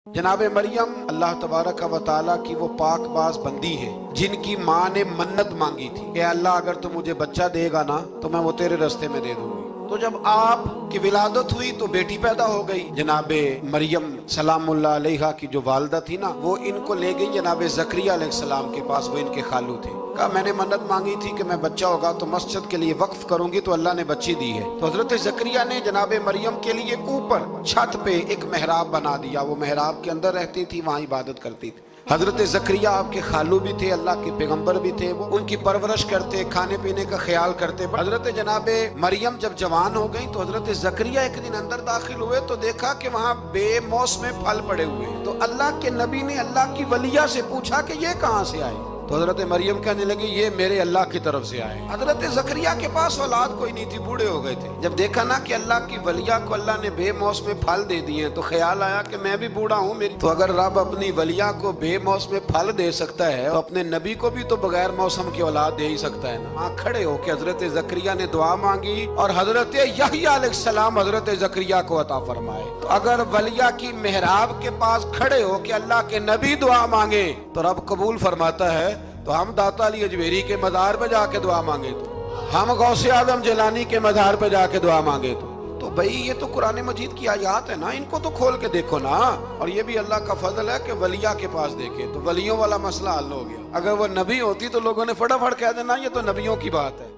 जनाब मरियम अल्लाह तबारक व ताला की वो पाक बाज बंदी है जिनकी माँ ने मन्नत मांगी थी कि अल्लाह अगर तू मुझे बच्चा देगा ना तो मैं वो तेरे रास्ते में दे दूंगी। तो जब आप की विलादत हुई तो बेटी पैदा हो गई। जनाब मरियम सलामुल्लाह अलैहा की जो वालदा थी ना, वो इनको ले गई जनाब ज़करिया अलैहिस्सलाम के पास। वो इनके खालू थे। कहा मैंने मन्नत मांगी थी कि मैं बच्चा होगा तो मस्जिद के लिए वक्फ करूंगी, तो अल्लाह ने बच्ची दी है। तो हजरत ज़करिया ने जनाब मरियम के लिए ऊपर छत पे एक मेहराब बना दिया। वो मेहराब के अंदर रहती थी, वहाँ इबादत करती थी। हजरत ज़करिया आपके खालू भी थे, अल्लाह के पैगंबर भी थे। वो उनकी परवरिश करते, खाने पीने का ख्याल करते। हजरत जनाब मरियम जब जवान हो गई तो हजरत ज़करिया एक दिन अंदर दाखिल हुए तो देखा कि वहाँ बेमौसमे फल पड़े हुए हैं। तो अल्लाह के नबी ने अल्लाह की वलिया से पूछा कि ये कहाँ से आए। तो हजरत मरियम कहने लगी ये मेरे अल्लाह की तरफ से आए। हजरत ज़करिया के पास औलाद कोई नहीं थी, बूढ़े हो गए थे। जब देखा ना कि अल्लाह की वलिया को अल्लाह ने बेमौसमे फल दे दिए तो ख्याल आया कि मैं भी बूढ़ा हूँ, मेरी तो अगर रब अपनी वलिया को बेमौसमे फल दे सकता है तो अपने नबी को भी तो बगैर मौसम की औलाद दे ही सकता है ना। वहाँ खड़े होकर हजरत ज़करिया ने दुआ मांगी और हजरत यहया अलैहिस्सलाम हजरत ज़करिया को अता फरमाए। तो अगर वलिया की मेहराब के पास खड़े हो के अल्लाह के नबी दुआ मांगे तो रब कबूल फरमाता है। तो हम दाता अली अजमेरी के मज़ार पे जाके दुआ मांगे, तो हम गौसे आजम जिलानी के मज़ार पे जाके दुआ मांगे तो भाई ये तो कुरान मजीद की आयत है ना, इनको तो खोल के देखो ना। और ये भी अल्लाह का फजल है कि वलिया के पास देखे तो वलियों वाला मसला हल हो गया। अगर वो नबी होती तो लोगों ने फटाफट कह देना ये तो नबियों की बात है।